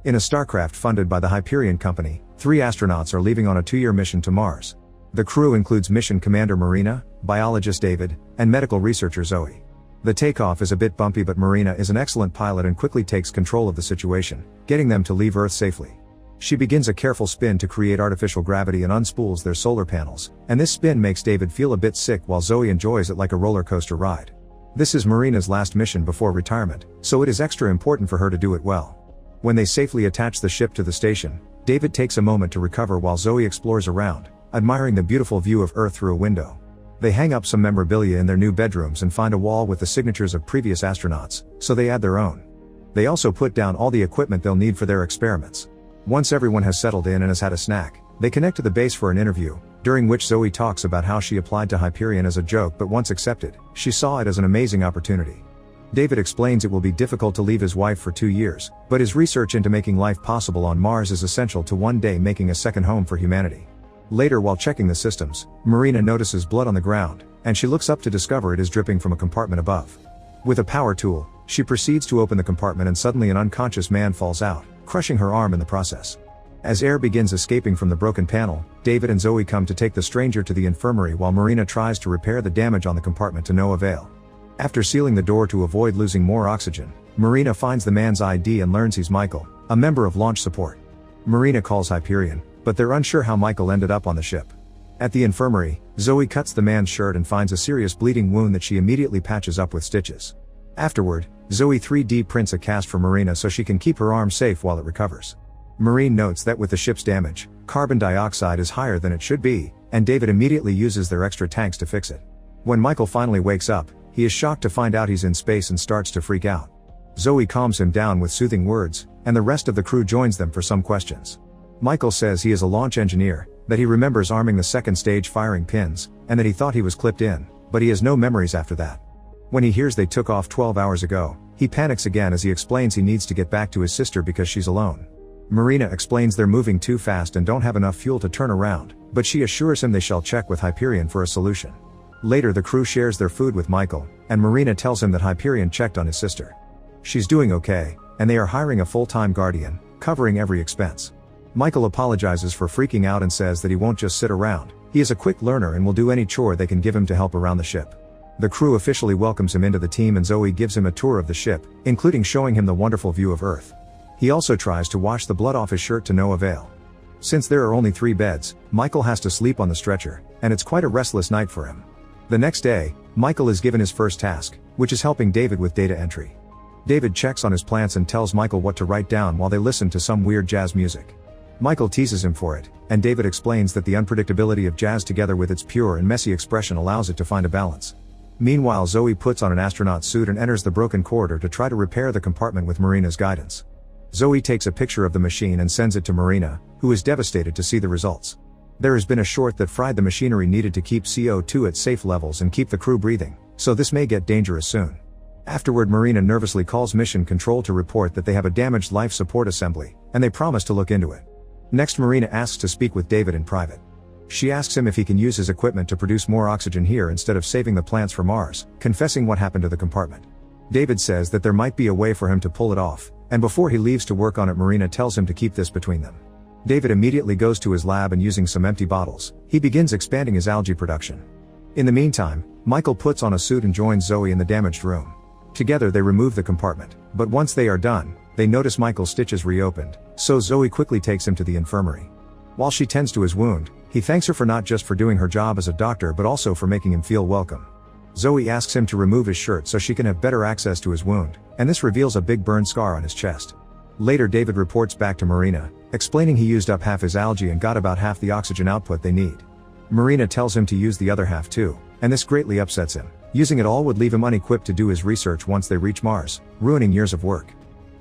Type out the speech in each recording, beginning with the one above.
In a starcraft funded by the Hyperion Company, 3 astronauts are leaving on a 2-year mission to Mars. The crew includes mission commander Marina, biologist David, and medical researcher Zoe. The takeoff is a bit bumpy, but Marina is an excellent pilot and quickly takes control of the situation, getting them to leave Earth safely. She begins a careful spin to create artificial gravity and unspools their solar panels, and this spin makes David feel a bit sick while Zoe enjoys it like a roller coaster ride. This is Marina's last mission before retirement, so it is extra important for her to do it well. When they safely attach the ship to the station, David takes a moment to recover while Zoe explores around, admiring the beautiful view of Earth through a window. They hang up some memorabilia in their new bedrooms and find a wall with the signatures of previous astronauts, so they add their own. They also put down all the equipment they'll need for their experiments. Once everyone has settled in and has had a snack, they connect to the base for an interview, during which Zoe talks about how she applied to Hyperion as a joke, but once accepted, she saw it as an amazing opportunity. David explains it will be difficult to leave his wife for 2 years, but his research into making life possible on Mars is essential to one day making a second home for humanity. Later, while checking the systems, Marina notices blood on the ground, and she looks up to discover it is dripping from a compartment above. With a power tool, she proceeds to open the compartment, and suddenly an unconscious man falls out, crushing her arm in the process. As air begins escaping from the broken panel, David and Zoe come to take the stranger to the infirmary while Marina tries to repair the damage on the compartment to no avail. After sealing the door to avoid losing more oxygen, Marina finds the man's ID and learns he's Michael, a member of launch support. Marina calls Hyperion, but they're unsure how Michael ended up on the ship. At the infirmary, Zoe cuts the man's shirt and finds a serious bleeding wound that she immediately patches up with stitches. Afterward, Zoe 3D prints a cast for Marina so she can keep her arm safe while it recovers. Marine notes that with the ship's damage, carbon dioxide is higher than it should be, and David immediately uses their extra tanks to fix it. When Michael finally wakes up, he is shocked to find out he's in space and starts to freak out. Zoe calms him down with soothing words, and the rest of the crew joins them for some questions. Michael says he is a launch engineer, that he remembers arming the second stage firing pins, and that he thought he was clipped in, but he has no memories after that. When he hears they took off 12 hours ago, he panics again as he explains he needs to get back to his sister because she's alone. Marina explains they're moving too fast and don't have enough fuel to turn around, but she assures him they shall check with Hyperion for a solution. Later, the crew shares their food with Michael, and Marina tells him that Hyperion checked on his sister. She's doing okay, and they are hiring a full-time guardian, covering every expense. Michael apologizes for freaking out and says that he won't just sit around, he is a quick learner and will do any chore they can give him to help around the ship. The crew officially welcomes him into the team, and Zoe gives him a tour of the ship, including showing him the wonderful view of Earth. He also tries to wash the blood off his shirt to no avail. Since there are only 3 beds, Michael has to sleep on the stretcher, and it's quite a restless night for him. The next day, Michael is given his first task, which is helping David with data entry. David checks on his plants and tells Michael what to write down while they listen to some weird jazz music. Michael teases him for it, and David explains that the unpredictability of jazz together with its pure and messy expression allows it to find a balance. Meanwhile, Zoe puts on an astronaut suit and enters the broken corridor to try to repair the compartment with Marina's guidance. Zoe takes a picture of the machine and sends it to Marina, who is devastated to see the results. There has been a short that fried the machinery needed to keep CO2 at safe levels and keep the crew breathing, so this may get dangerous soon. Afterward, Marina nervously calls Mission Control to report that they have a damaged life support assembly, and they promise to look into it. Next, Marina asks to speak with David in private. She asks him if he can use his equipment to produce more oxygen here instead of saving the plants for Mars, confessing what happened to the compartment. David says that there might be a way for him to pull it off, and before he leaves to work on it, Marina tells him to keep this between them. David immediately goes to his lab and, using some empty bottles, he begins expanding his algae production. In the meantime, Michael puts on a suit and joins Zoe in the damaged room. Together they remove the compartment, but once they are done, they notice Michael's stitches reopened, so Zoe quickly takes him to the infirmary. While she tends to his wound, he thanks her for not just for doing her job as a doctor but also for making him feel welcome. Zoe asks him to remove his shirt so she can have better access to his wound, and this reveals a big burn scar on his chest. Later, David reports back to Marina, explaining he used up half his algae and got about half the oxygen output they need. Marina tells him to use the other half too, and this greatly upsets him. Using it all would leave him unequipped to do his research once they reach Mars, ruining years of work.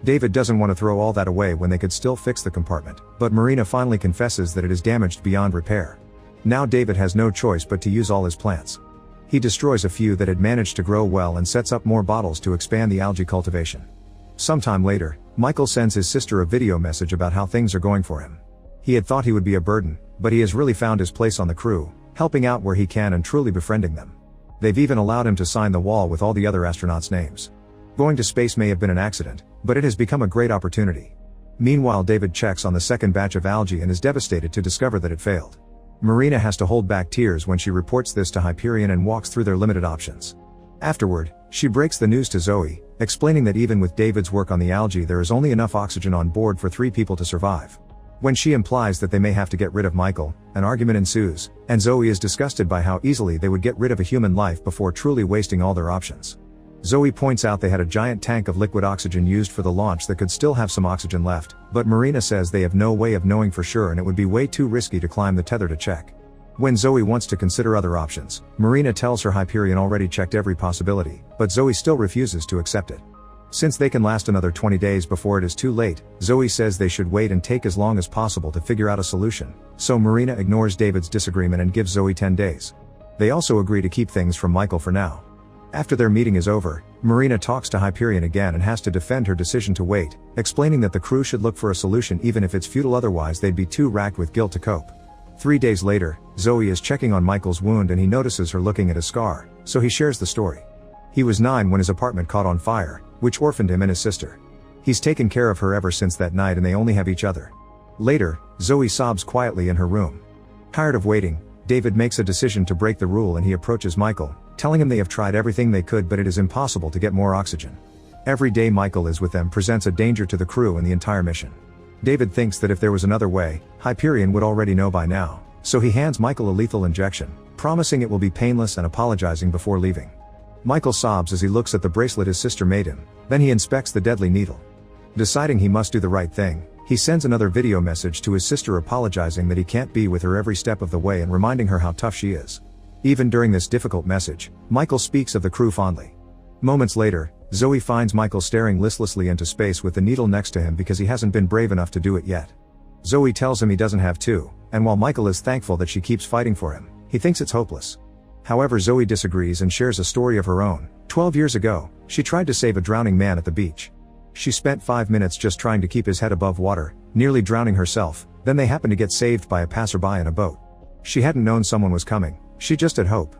David doesn't want to throw all that away when they could still fix the compartment, but Marina finally confesses that it is damaged beyond repair. Now David has no choice but to use all his plants. He destroys a few that had managed to grow well and sets up more bottles to expand the algae cultivation. Sometime later, Michael sends his sister a video message about how things are going for him. He had thought he would be a burden, but he has really found his place on the crew, helping out where he can and truly befriending them. They've even allowed him to sign the wall with all the other astronauts' names. Going to space may have been an accident, but it has become a great opportunity. Meanwhile, David checks on the second batch of algae and is devastated to discover that it failed. Marina has to hold back tears when she reports this to Hyperion and walks through their limited options. Afterward, she breaks the news to Zoe, explaining that even with David's work on the algae there is only enough oxygen on board for 3 people to survive. When she implies that they may have to get rid of Michael, an argument ensues, and Zoe is disgusted by how easily they would get rid of a human life before truly wasting all their options. Zoe points out they had a giant tank of liquid oxygen used for the launch that could still have some oxygen left, but Marina says they have no way of knowing for sure and it would be way too risky to climb the tether to check. When Zoe wants to consider other options, Marina tells her Hyperion already checked every possibility, but Zoe still refuses to accept it. Since they can last another 20 days before it is too late, Zoe says they should wait and take as long as possible to figure out a solution, so Marina ignores David's disagreement and gives Zoe 10 days. They also agree to keep things from Michael for now. After their meeting is over, Marina talks to Hyperion again and has to defend her decision to wait, explaining that the crew should look for a solution even if it's futile, otherwise they'd be too racked with guilt to cope. 3 days later, Zoe is checking on Michael's wound and he notices her looking at a scar, so he shares the story. He was 9 when his apartment caught on fire, which orphaned him and his sister. He's taken care of her ever since that night and they only have each other. Later, Zoe sobs quietly in her room. Tired of waiting, David makes a decision to break the rule and he approaches Michael, telling him they have tried everything they could but it is impossible to get more oxygen. Every day Michael is with them presents a danger to the crew and the entire mission. David thinks that if there was another way, Hyperion would already know by now, so he hands Michael a lethal injection, promising it will be painless and apologizing before leaving. Michael sobs as he looks at the bracelet his sister made him, then he inspects the deadly needle. Deciding he must do the right thing, he sends another video message to his sister apologizing that he can't be with her every step of the way and reminding her how tough she is. Even during this difficult message, Michael speaks of the crew fondly. Moments later, Zoe finds Michael staring listlessly into space with the needle next to him because he hasn't been brave enough to do it yet. Zoe tells him he doesn't have to, and while Michael is thankful that she keeps fighting for him, he thinks it's hopeless. However, Zoe disagrees and shares a story of her own. 12 years ago, she tried to save a drowning man at the beach. She spent 5 minutes just trying to keep his head above water, nearly drowning herself, then they happened to get saved by a passerby in a boat. She hadn't known someone was coming, she just had hope.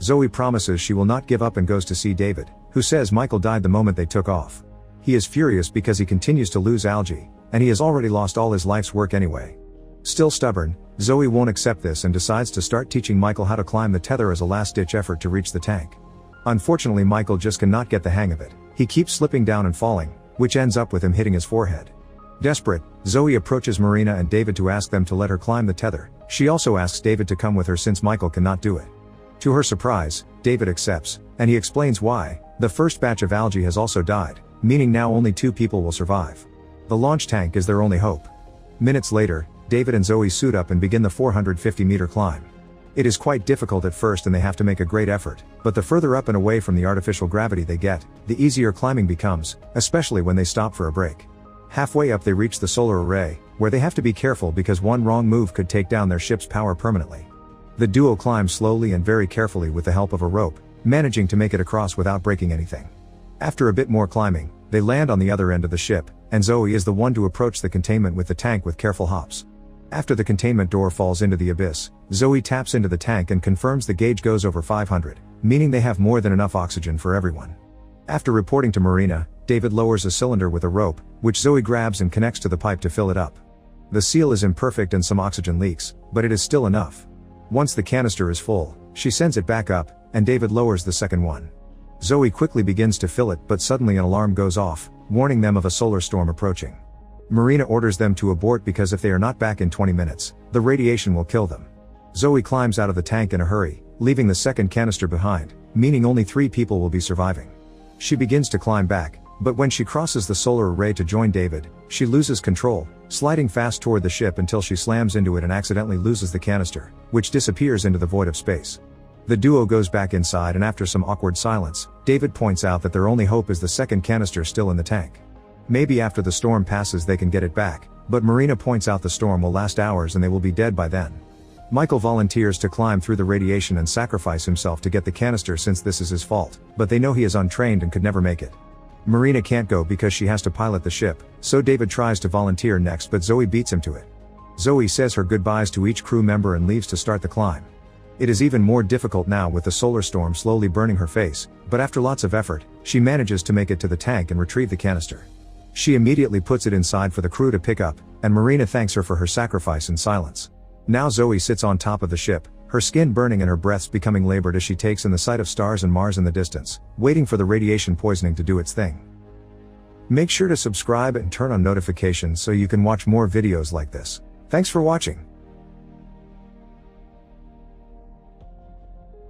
Zoe promises she will not give up and goes to see David, who says Michael died the moment they took off. He is furious because he continues to lose algae, and he has already lost all his life's work anyway. Still stubborn, Zoe won't accept this and decides to start teaching Michael how to climb the tether as a last-ditch effort to reach the tank. Unfortunately, Michael just cannot get the hang of it. He keeps slipping down and falling, which ends up with him hitting his forehead. Desperate, Zoe approaches Marina and David to ask them to let her climb the tether. She also asks David to come with her since Michael cannot do it. To her surprise, David accepts, and he explains why. The first batch of algae has also died, meaning now only 2 people will survive. The launch tank is their only hope. Minutes later, David and Zoe suit up and begin the 450-meter climb. It is quite difficult at first and they have to make a great effort, but the further up and away from the artificial gravity they get, the easier climbing becomes, especially when they stop for a break. Halfway up they reach the solar array, where they have to be careful because one wrong move could take down their ship's power permanently. The duo climbs slowly and very carefully with the help of a rope, managing to make it across without breaking anything. After a bit more climbing, they land on the other end of the ship, and Zoe is the one to approach the containment with the tank with careful hops. After the containment door falls into the abyss, Zoe taps into the tank and confirms the gauge goes over 500, meaning they have more than enough oxygen for everyone. After reporting to Marina, David lowers a cylinder with a rope, which Zoe grabs and connects to the pipe to fill it up. The seal is imperfect and some oxygen leaks, but it is still enough. Once the canister is full, she sends it back up, and David lowers the second one. Zoe quickly begins to fill it, but suddenly an alarm goes off, warning them of a solar storm approaching. Marina orders them to abort because if they are not back in 20 minutes, the radiation will kill them. Zoe climbs out of the tank in a hurry, leaving the second canister behind, meaning only 3 people will be surviving. She begins to climb back, but when she crosses the solar array to join David, she loses control, sliding fast toward the ship until she slams into it and accidentally loses the canister, which disappears into the void of space. The duo goes back inside and after some awkward silence, David points out that their only hope is the second canister still in the tank. Maybe after the storm passes they can get it back, but Marina points out the storm will last hours and they will be dead by then. Michael volunteers to climb through the radiation and sacrifice himself to get the canister since this is his fault, but they know he is untrained and could never make it. Marina can't go because she has to pilot the ship, so David tries to volunteer next but Zoe beats him to it. Zoe says her goodbyes to each crew member and leaves to start the climb. It is even more difficult now with the solar storm slowly burning her face, but after lots of effort, she manages to make it to the tank and retrieve the canister. She immediately puts it inside for the crew to pick up, and Marina thanks her for her sacrifice in silence. Now Zoe sits on top of the ship, her skin burning and her breaths becoming labored as she takes in the sight of stars and Mars in the distance, waiting for the radiation poisoning to do its thing. Make sure to subscribe and turn on notifications so you can watch more videos like this. Thanks for watching.